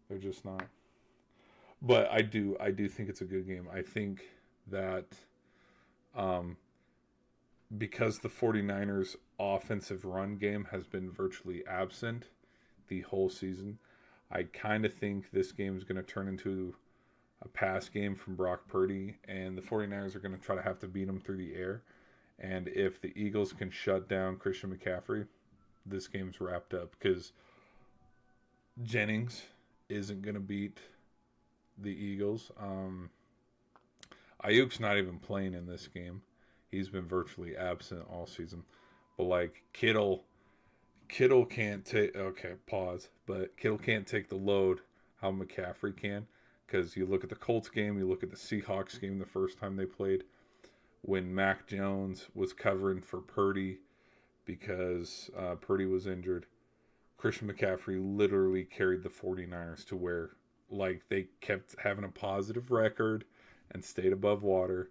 They're just not. But I do think it's a good game. I think that because the 49ers offensive run game has been virtually absent the whole season, I kind of think this game is going to turn into a pass game from Brock Purdy, and the 49ers are going to try to have to beat him through the air. And if the Eagles can shut down Christian McCaffrey, this game's wrapped up because Jennings isn't going to beat the Eagles. Ayuk's not even playing in this game. He's been virtually absent all season. But like Kittle can't take. Okay, pause. But Kittle can't take the load how McCaffrey can, because you look at the Colts game, you look at the Seahawks game the first time they played, when Mac Jones was covering for Purdy because Purdy was injured. Christian McCaffrey literally carried the 49ers to where like they kept having a positive record and stayed above water,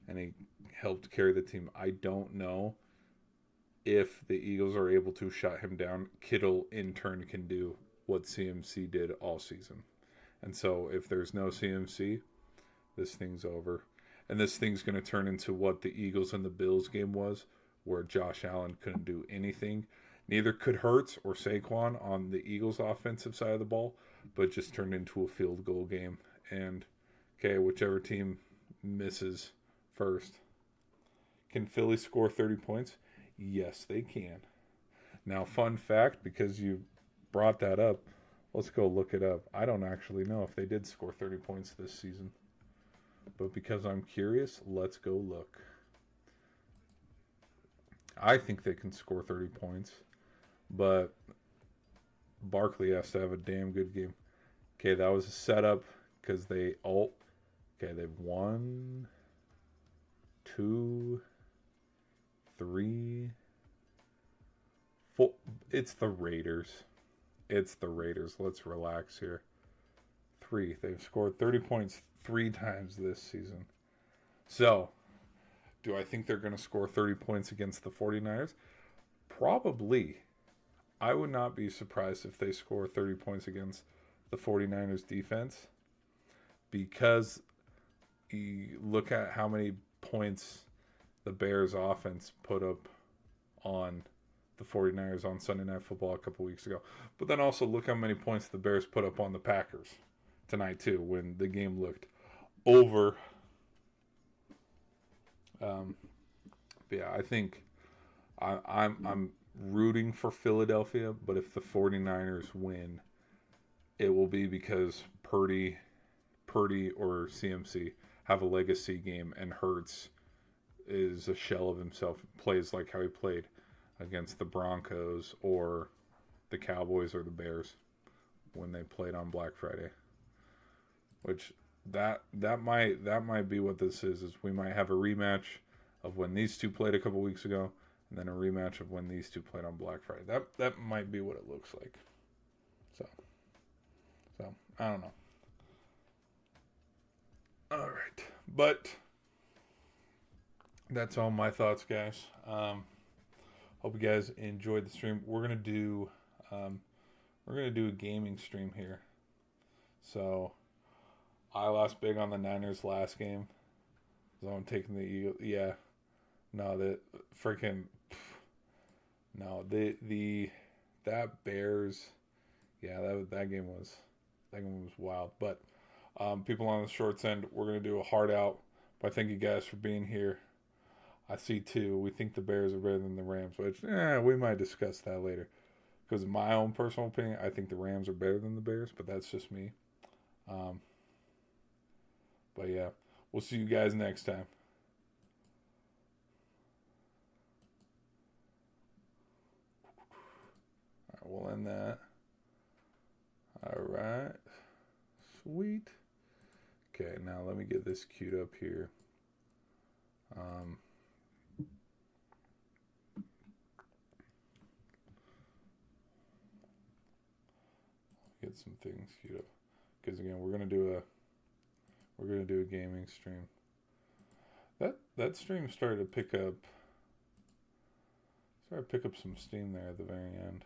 and he helped carry the team. I don't know if the Eagles are able to shut him down. Kittle in turn can do what CMC did all season. And so if there's no CMC, this thing's over. And this thing's going to turn into what the Eagles and the Bills game was, where Josh Allen couldn't do anything. Neither could Hurts or Saquon on the Eagles' offensive side of the ball, but just turned into a field goal game. And, okay, whichever team misses first. Can Philly score 30 points? Yes, they can. Now, fun fact, because you brought that up, let's go look it up. I don't actually know if they did score 30 points this season. But because I'm curious, let's go look. I think they can score 30 points. But Barkley has to have a damn good game. Okay, that was a setup because they all... Okay, they've won 2, 3, 4. It's the Raiders. It's the Raiders. Let's relax here. 3. They've scored 30 points 3 times this season. So, do I think they're going to score 30 points against the 49ers? Probably. I would not be surprised if they score 30 points against the 49ers defense, because you look at how many points the Bears offense put up on the 49ers on Sunday Night Football a couple weeks ago. But then also look how many points the Bears put up on the Packers tonight too, when the game looked over. But yeah, I think I'm rooting for Philadelphia, but if the 49ers win, it will be because Purdy or CMC have a legacy game, and Hurts is a shell of himself. Plays like how he played against the Broncos or the Cowboys or the Bears when they played on Black Friday. Which that might be what this is. Is we might have a rematch of when these two played a couple weeks ago, and then a rematch of when these two played on Black Friday. That might be what it looks like. So I don't know. All right, but that's all my thoughts, guys. Hope you guys enjoyed the stream. We're gonna do a gaming stream here. So I lost big on the Niners last game, so I'm taking the Eagles. Yeah, no, that Bears. Yeah, that game was wild. But people on the shorts end, we're gonna do a hard out. But thank you guys for being here. I see too. We think the Bears are better than the Rams, which we might discuss that later. Because in my own personal opinion, I think the Rams are better than the Bears, but that's just me. But yeah, we'll see you guys next time. All right, we'll end that. All right. Sweet. Okay, now let me get this queued up here. Get some things queued up. Because again, we're gonna do a gaming stream. That stream started to pick up some steam there at the very end.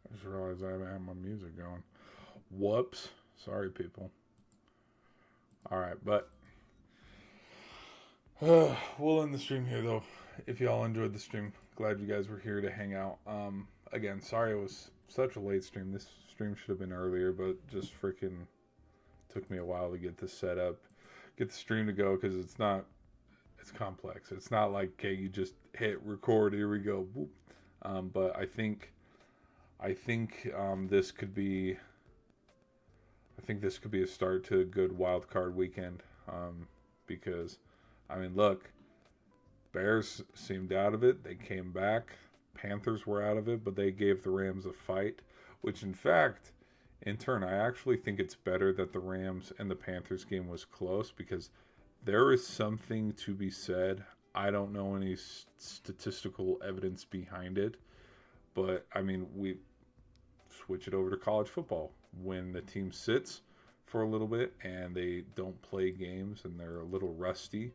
I just realized I haven't had my music going. Whoops. Sorry, people. Alright, but we'll end the stream here, though. If y'all enjoyed the stream, glad you guys were here to hang out. Again, sorry it was such a late stream. This stream should have been earlier, but just freaking took me a while to get this set up, get the stream to go, because it's complex. It's not like, okay, you just hit record, here we go. But I think this could be a start to a good wild card weekend. Because, I mean, look, Bears seemed out of it. They came back. Panthers were out of it, but they gave the Rams a fight, which in fact, in turn, I actually think it's better that the Rams and the Panthers game was close, because there is something to be said. I don't know any statistical evidence behind it, but I mean, we switch it over to college football. When the team sits for a little bit and they don't play games and they're a little rusty,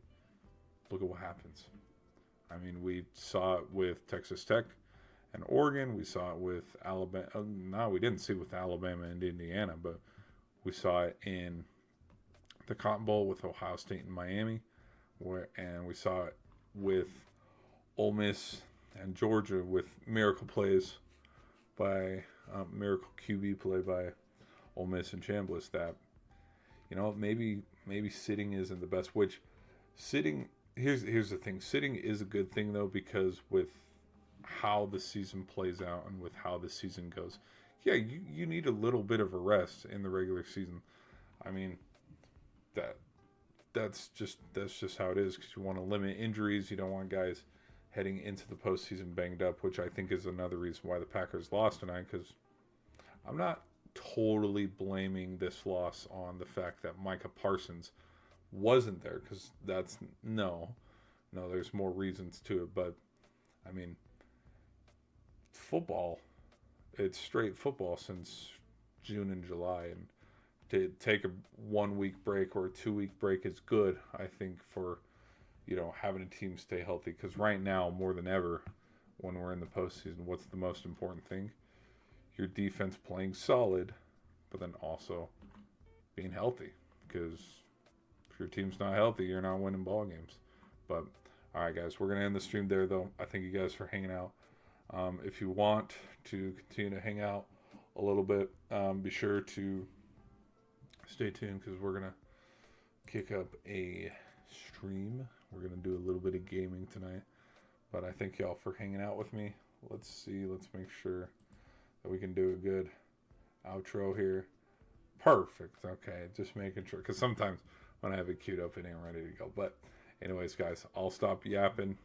look at what happens. I mean, we saw it with Texas Tech and Oregon. We saw it with Alabama. No, we didn't see it with Alabama and Indiana, but we saw it in the Cotton Bowl with Ohio State and Miami, and we saw it with Ole Miss and Georgia with miracle plays by miracle QB play by Ole Miss and Chambliss. That, you know, maybe sitting isn't the best. Which sitting, here's the thing. Sitting is a good thing though, because with how the season plays out and with how the season goes, yeah, you need a little bit of a rest in the regular season. I mean, that's just how it is, because you want to limit injuries. You don't want guys heading into the postseason banged up, which I think is another reason why the Packers lost tonight. Because I'm not totally blaming this loss on the fact that Micah Parsons wasn't there, because that's no, there's more reasons to it. But I mean, football, it's straight football since June and July, and to take a 1 week break or a 2 week break is good, I think, for, you know, having a team stay healthy. Because right now, more than ever, when we're in the postseason, what's the most important thing? Your defense playing solid, but then also being healthy. Because if your team's not healthy, you're not winning ball games. But all right, guys, we're gonna end the stream there, though. I thank you guys for hanging out. If you want to continue to hang out a little bit. Be sure to stay tuned because we're gonna kick up a stream. We're gonna do a little bit of gaming tonight. But I thank y'all for hanging out with me. Let's see. Let's make sure that we can do a good outro here. Perfect. Okay, just making sure. Because sometimes when I have it queued up, it ain't ready to go. But anyways, guys, I'll stop yapping.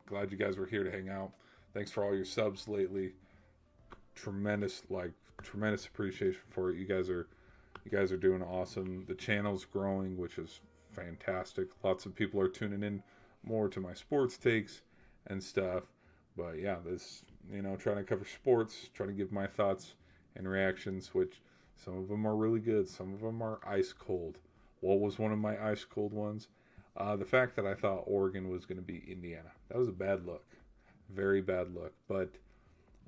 Glad you guys were here to hang out. Thanks for all your subs lately. Tremendous appreciation for it. You guys are doing awesome. The channel's growing, which is fantastic. Lots of people are tuning in more to my sports takes and stuff. But yeah, this, trying to cover sports, trying to give my thoughts and reactions, which some of them are really good. Some of them are ice cold. What was one of my ice cold ones? The fact that I thought Oregon was going to beat Indiana. That was a bad look. Very bad look. But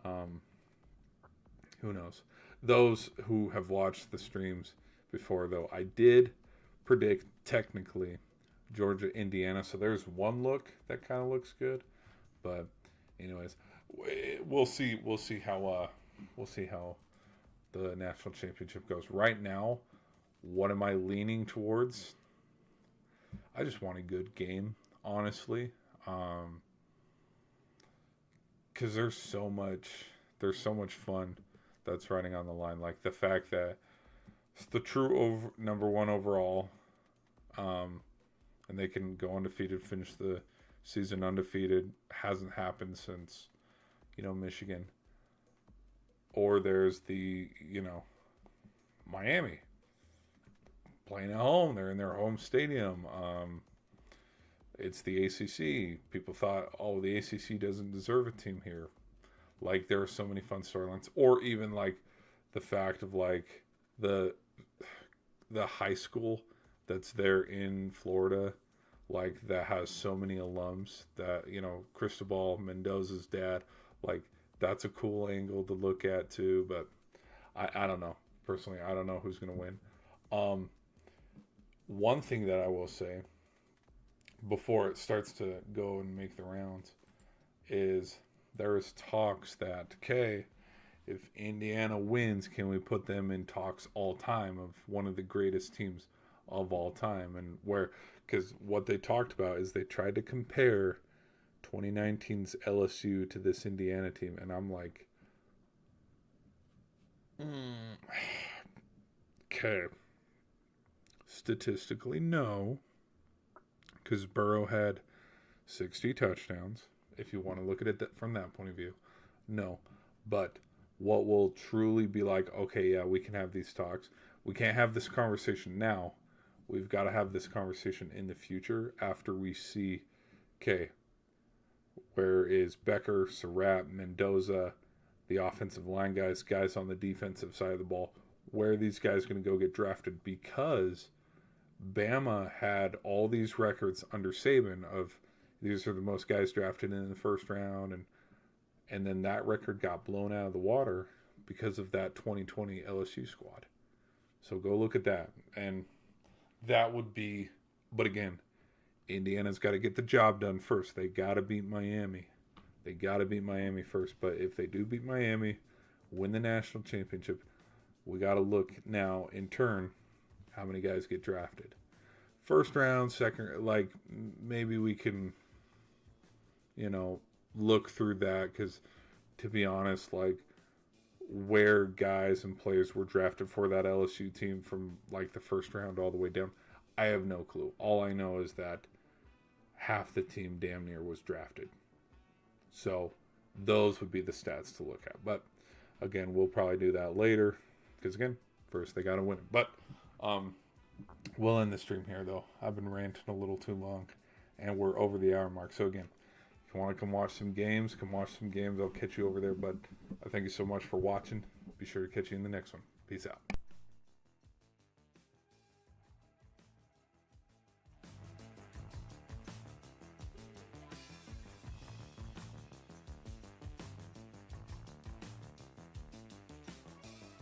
who knows? Those who have watched the streams before, though, I did predict technically Georgia, Indiana. So there's one look that kind of looks good. But anyways, we'll see how the national championship goes. Right now, what am I leaning towards? I just want a good game, honestly, because there's so much fun that's riding on the line. Like the fact that it's the true number one overall, and they can go undefeated, finish the season undefeated. Hasn't happened since, Michigan. Or there's the, Miami playing at home. They're in their home stadium. It's the ACC. People thought, the ACC doesn't deserve a team here. Like, there are so many fun storylines. Or even, like, the fact of, like, the high school that's there in Florida, like, that has so many alums that, Cristobal Mendoza's dad, like, that's a cool angle to look at, too. But I don't know. Personally, I don't know who's going to win. One thing that I will say before it starts to go and make the rounds is there is talks that, okay, if Indiana wins, can we put them in talks all time of one of the greatest teams of all time? And because what they talked about is they tried to compare 2019's LSU to this Indiana team, and I'm like, okay. Statistically, no, because Burrow had 60 touchdowns. If you want to look at it from that point of view, no. But what will truly be like, okay, yeah, we can have these talks. We can't have this conversation now. We've got to have this conversation in the future after we see, okay, where is Becker, Surratt, Mendoza, the offensive line guys on the defensive side of the ball? Where are these guys going to go get drafted? Because Bama had all these records under Saban of these are the most guys drafted in the first round, and then that record got blown out of the water because of that 2020 LSU squad. So go look at that. And that would be, but again, Indiana's got to get the job done first. They got to beat Miami. They got to beat Miami first. But if they do beat Miami, win the national championship, we got to look now in turn how many guys get drafted. First round, second, like maybe we can, look through that because to be honest, like where guys and players were drafted for that LSU team from like the first round all the way down, I have no clue. All I know is that half the team damn near was drafted. So those would be the stats to look at. But again, we'll probably do that later because again, first they got to win it. But we'll end the stream here though. I've been ranting a little too long and we're over the hour mark. So again, if you want to come watch some games, I'll catch you over there. But I thank you so much for watching. Be sure to catch you in the next one. Peace out.